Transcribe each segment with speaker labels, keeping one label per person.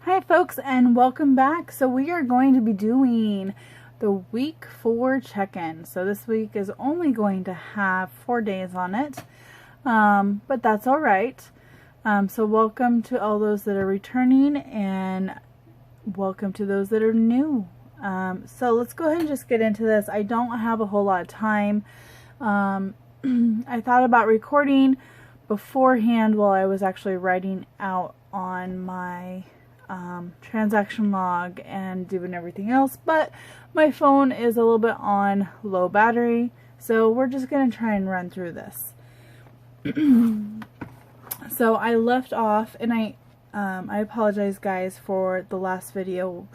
Speaker 1: Hi folks, and welcome back. So we are going to be doing the week 4 check-in. So this week is only going to have 4 days on it, but that's all right. So welcome to all those that are returning, and welcome to those that are new. So let's go ahead and just get into this. I don't have a whole lot of time. I thought about recording beforehand while I was actually writing out on my transaction log and doing everything else, but my phone is a little bit on low battery, so we're just going to try and run through this. So I left off, and I apologize guys for the last video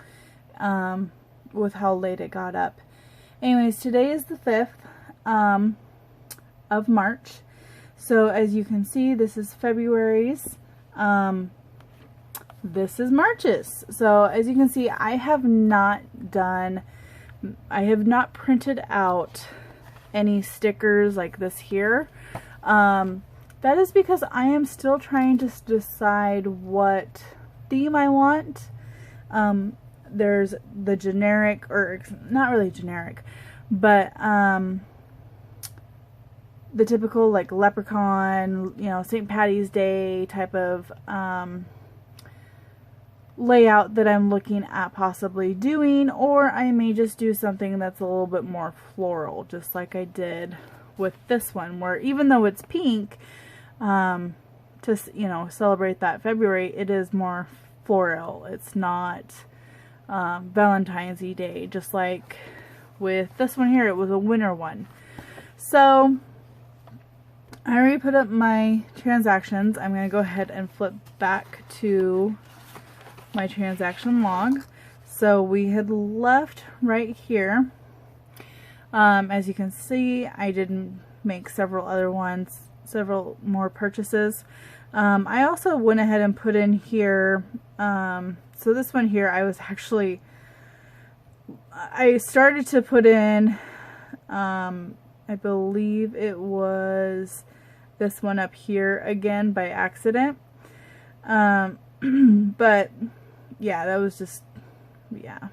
Speaker 1: with how late it got up. Anyways, today is the 5th of March, so as you can see, this is February's, this is March's. So as you can see, I have not printed out any stickers like this here. That is because I am still trying to decide what theme I want. There's the generic, or not really generic, but the typical like leprechaun, you know, St. Patty's Day type of layout that I'm looking at possibly doing, or I may just do something that's a little bit more floral, just like I did with this one, where even though it's pink, to, you know, celebrate that February, it is more floral. It's not Valentine's Day, just like with this one here, it was a winter one. So I already put up my transactions. I'm going to go ahead and flip back to my transaction log. So we had left right here. As you can see, I did make several more purchases. I also went ahead and put in here, so this one here, I started to put in, I believe it was this one up here again by accident. But yeah, that was just, yeah.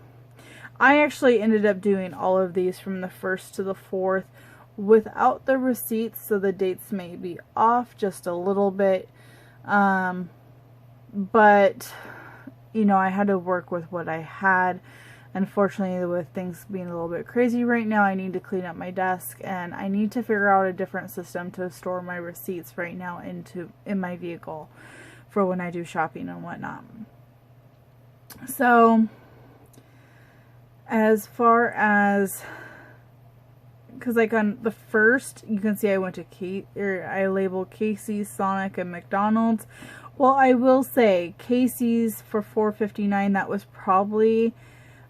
Speaker 1: I actually ended up doing all of these from the 1st to the 4th without the receipts, so the dates may be off just a little bit. But, you know, I had to work with what I had. Unfortunately, with things being a little bit crazy right now, I need to clean up my desk, and I need to figure out a different system to store my receipts right now in my vehicle for when I do shopping and whatnot. So, as far as, because like on the 1st, you can see I went to I labeled Casey's, Sonic, and McDonald's. Well, I will say Casey's for $4.59. That was probably,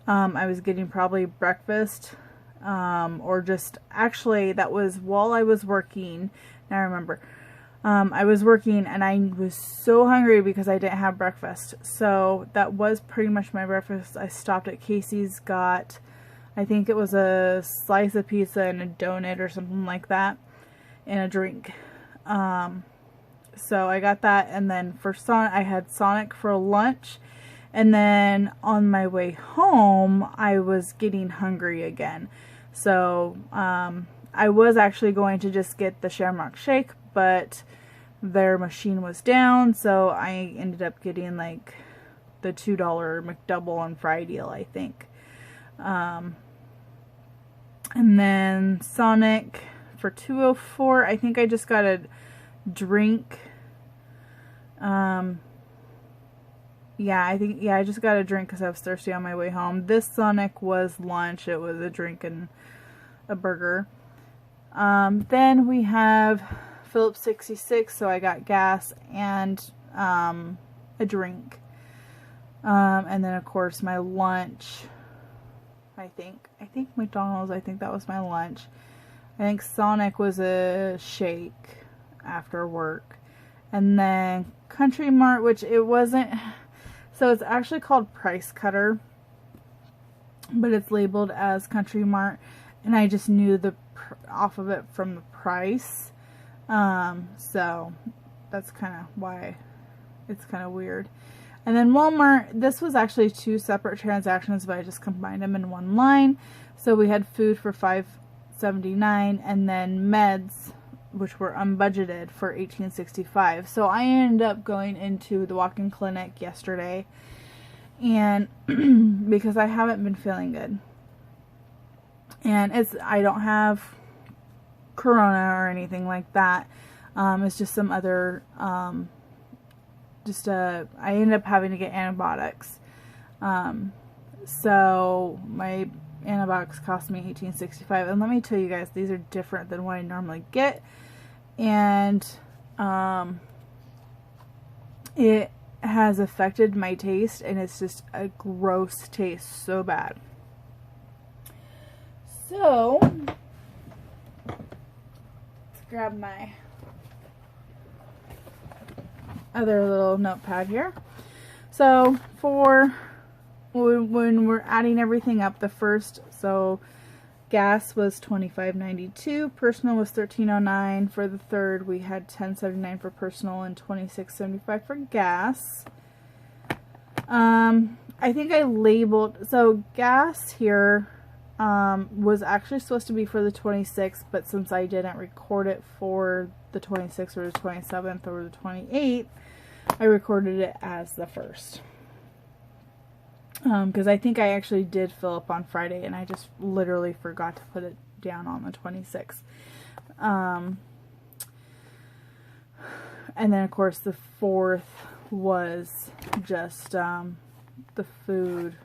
Speaker 1: I was getting probably breakfast, or just, actually that was while I was working. Now I remember. I was working and I was so hungry because I didn't have breakfast. So that was pretty much my breakfast. I stopped at Casey's, got, I think it was a slice of pizza and a donut or something like that, and a drink. So I got that, and then for I had Sonic for lunch. And then on my way home, I was getting hungry again. So I was actually going to just get the Shamrock Shake, but their machine was down, so I ended up getting like the $2 McDouble on Fry deal, I think. And then Sonic for $2.04. I think I just got a drink. Yeah, I just got a drink because I was thirsty on my way home. This Sonic was lunch. It was a drink and a burger. Then we have Phillips 66, so I got gas and a drink. And then of course my lunch, I think McDonald's, I think that was my lunch. I think Sonic was a shake after work. And then Country Mart, which it wasn't, so it's actually called Price Cutter, but it's labeled as Country Mart, and I just knew off of it from the price. So that's kind of why it's kind of weird. And then Walmart, this was actually 2 separate transactions, but I just combined them in one line. So we had food for $5.79 and then meds, which were unbudgeted, for $18.65. So I ended up going into the walk-in clinic yesterday, and because I haven't been feeling good. And I don't have corona or anything like that. It's just some other, I ended up having to get antibiotics. So my antibiotics cost me $18.65. And let me tell you guys, these are different than what I normally get. And it has affected my taste, and it's just a gross taste, so bad. So let's grab my other little notepad here. So for when we're adding everything up, the first, so gas was $25.92, personal was $13.09. For the third, we had $10.79 for personal and $26.75 for gas. I think I labeled, so gas here was actually supposed to be for the 26th, but since I didn't record it for the 26th or the 27th or the 28th, I recorded it as the 1st. Because I think I actually did fill up on Friday, and I just literally forgot to put it down on the 26th. And then, of course, the 4th was just the food.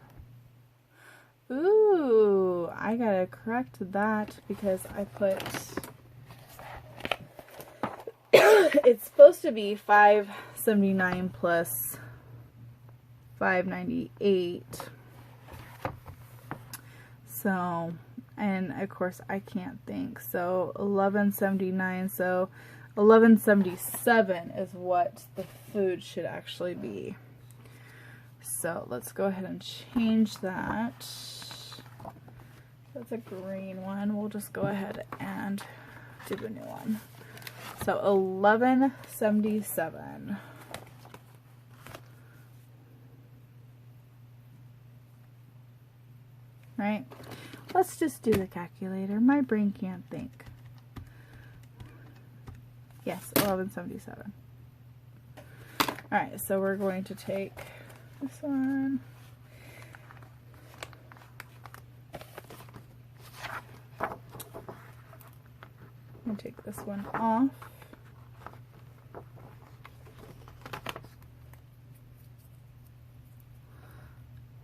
Speaker 1: Ooh, I gotta correct that because I put... It's supposed to be $5.79 plus $5.98. So, and of course I can't think. So $11.79. So $11.77 is what the food should actually be. So let's go ahead and change that. That's a green one. We'll just go ahead and do the new one. So $11.77. Right? Let's just do the calculator. My brain can't think. Yes, $11.77. Alright, so we're going to take this one. I'm going to take this one off.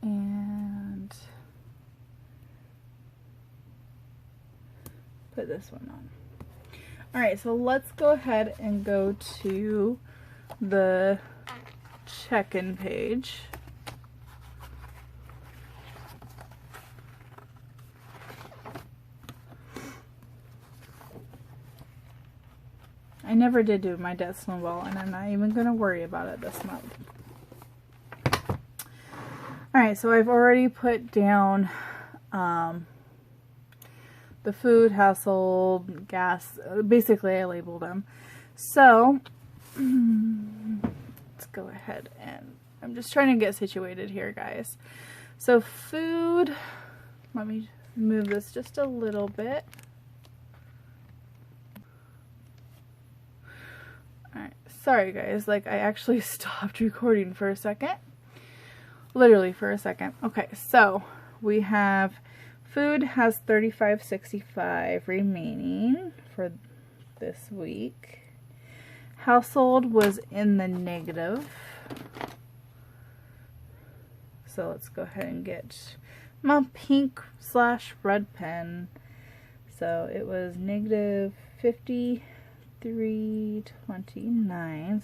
Speaker 1: And put this one on. Alright, so let's go ahead and go to the check-in page. I never did do my debt snowball, and I'm not even going to worry about it this month. Alright, so I've already put down the food, household, gas. Basically, I labeled them. So, let's go ahead and... I'm just trying to get situated here, guys. So, food... Let me move this just a little bit. Alright, sorry guys, like I actually stopped recording for a second. Literally for a second. Okay, so we have food has $35.65 remaining for this week. Household was in the negative. So let's go ahead and get my pink / red pen. So it was negative $53.29.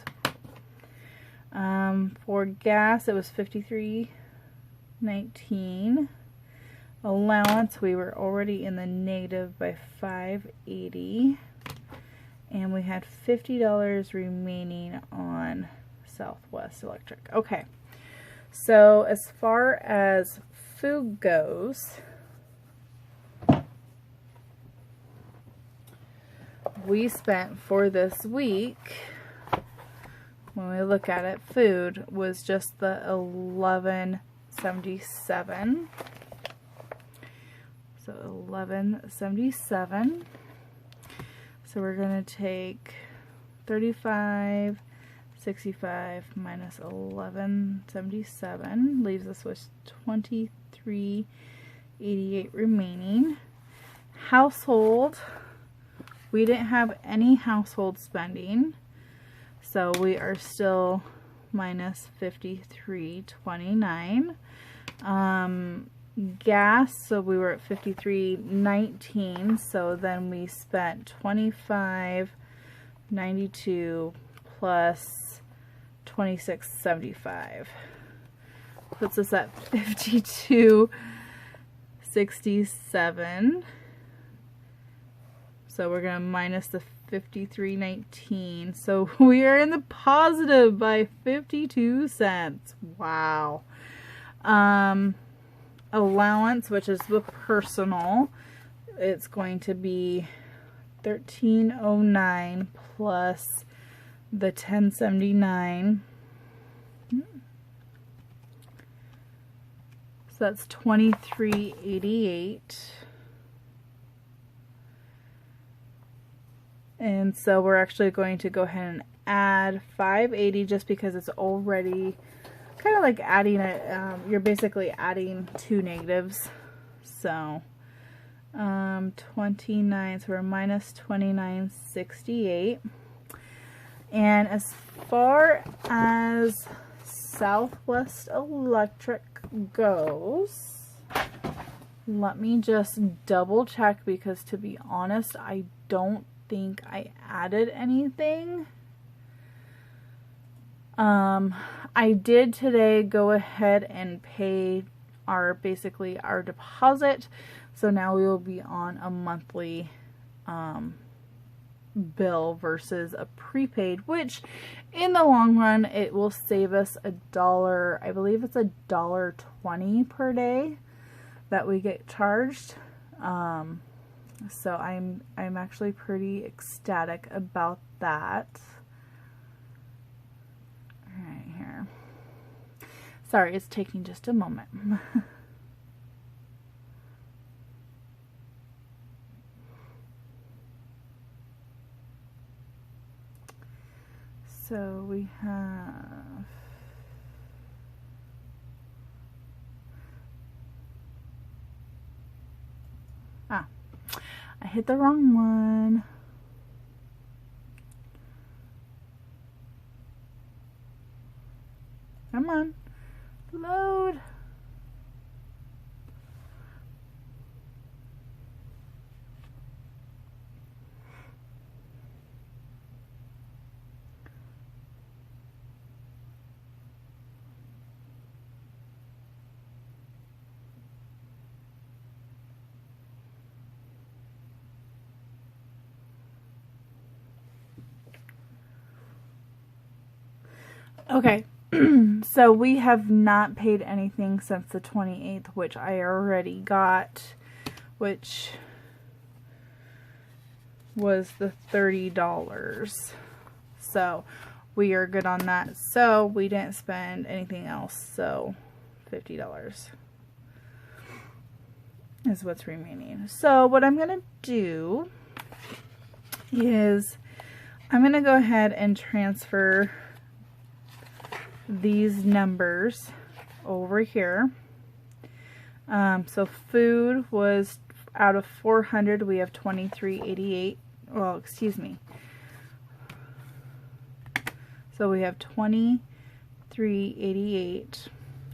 Speaker 1: For gas, it was $53.19. Allowance, we were already in the negative by $5.80. And we had $50 remaining on Southwest Electric. Okay, so as far as food goes, we spent for this week when we look at it, food was just the $11.77. So $11.77. So we're going to take $35.65 minus $11.77 leaves us with $23.88 remaining. Household, we didn't have any household spending, so we are still minus $53.29. Gas, so we were at $53.19, so then we spent $25.92 plus $26.75. Puts us at $52.67. So we're going to minus the $53.19. So we are in the positive by 52 cents. Wow. Allowance, which is the personal, it's going to be $13.09 plus the $10.79. So that's $23.88. And so we're actually going to go ahead and add $5.80 just because it's already kind of like adding it, you're basically adding two negatives. So 29, so we're minus $29.68. And as far as Southwest Electric goes, let me just double check, because to be honest, I don't think I added anything. I did today go ahead and pay basically our deposit, so now we will be on a monthly bill versus a prepaid, which in the long run it will save us $1, I believe it's $1.20 per day that we get charged. So I'm actually pretty ecstatic about that. Right here. Sorry, it's taking just a moment. So we have I hit the wrong one. Come on, load. Okay, so we have not paid anything since the 28th, which I already got, which was the $30. So we are good on that. So we didn't spend anything else, so $50 is what's remaining. So what I'm going to do is I'm going to go ahead and transfer these numbers over here. So food was out of 400, we have $23.88. Well, excuse me. So we have $23.88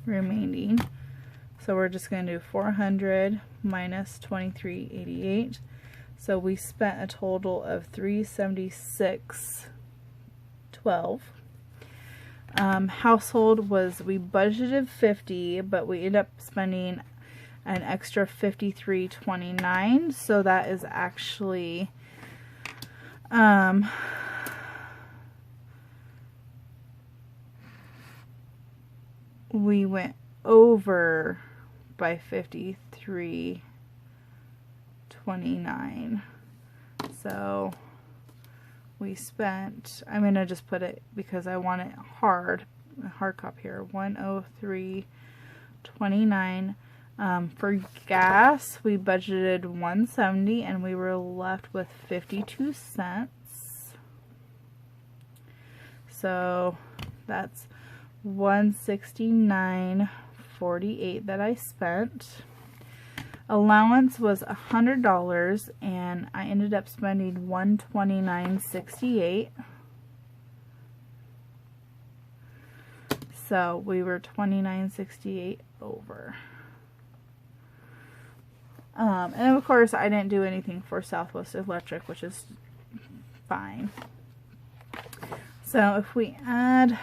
Speaker 1: remaining. So we're just going to do 400 minus $23.88. So we spent a total of $376.12. Household was, we budgeted $50, but we ended up spending an extra $53.29. So that is actually we went over by $53.29. So we spent, I'm going to just put it because I want it hard copy here, 103.29. For gas, we budgeted 170 and we were left with 52 cents. So that's 169.48 that I spent. Allowance was $100 and I ended up spending 129.68. So we were 29.68 over. And of course I didn't do anything for Southwest Electric, which is fine. So if we add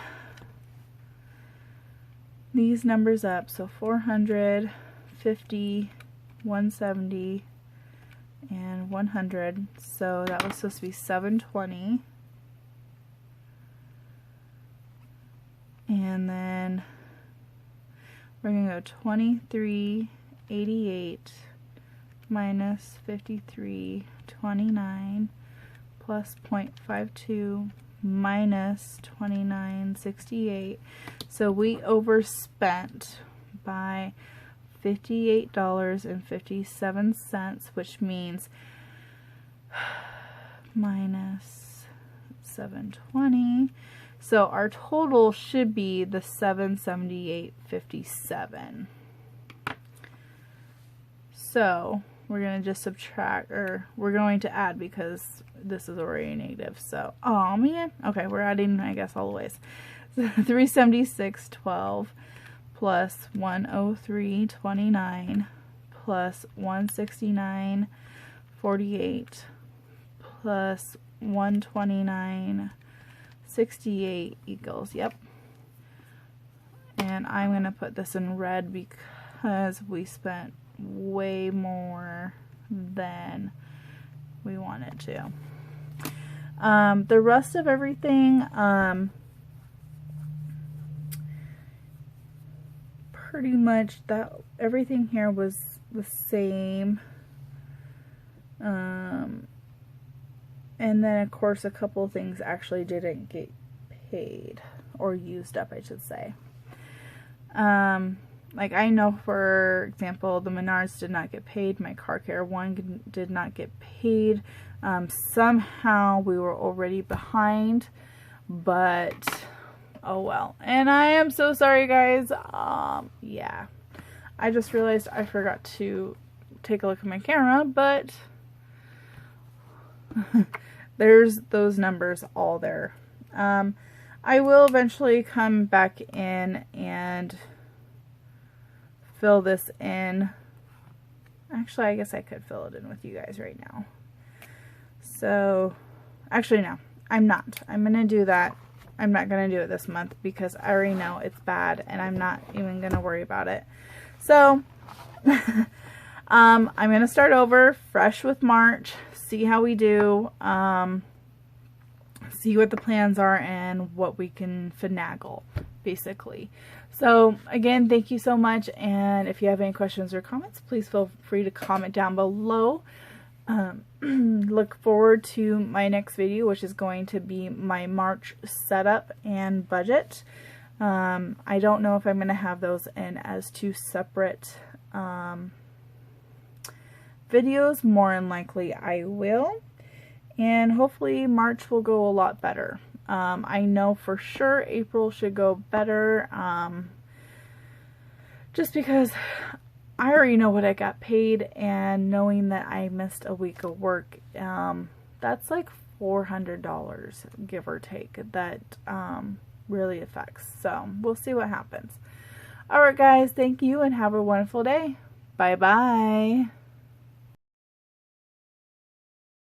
Speaker 1: these numbers up, so 400, 50, 170, and 100, so that was supposed to be 720. And then we're going to go 23.88 minus 53.29 plus 0.52 minus 29.68. So we overspent by $58.57, which means minus 720. So our total should be the 778.57. So we're going to just subtract, or we're going to add because this is already negative. So, oh man. Okay, we're adding, I guess, all the ways. 376.12 plus 103.29 plus 169.48 plus 129.68 equals, yep. And I'm going to put this in red because we spent way more than we wanted to. The rest of everything, pretty much that everything here was the same. And then of course a couple things actually didn't get paid or used up, I should say. Like I know, for example, the Menards did not get paid. My Car Care one did not get paid. Somehow we were already behind, but oh well. And I am so sorry, guys. Yeah. I just realized I forgot to take a look at my camera, but there's those numbers all there. I will eventually come back in and fill this in. Actually, I guess I could fill it in with you guys right now. So, actually no, I'm not. I'm going to do that. I'm not going to do it this month because I already know it's bad and I'm not even going to worry about it. So, I'm going to start over fresh with March, see how we do, see what the plans are and what we can finagle, basically. So again, thank you so much, and if you have any questions or comments, please feel free to comment down below. Look forward to my next video, which is going to be my March setup and budget. I don't know if I'm going to have those in as two separate videos. More than likely I will, and hopefully March will go a lot better. I know for sure April should go better, just because I already know what I got paid, and knowing that I missed a week of work, that's like $400, give or take, that really affects. So we'll see what happens. Alright guys, thank you and have a wonderful day. Bye bye.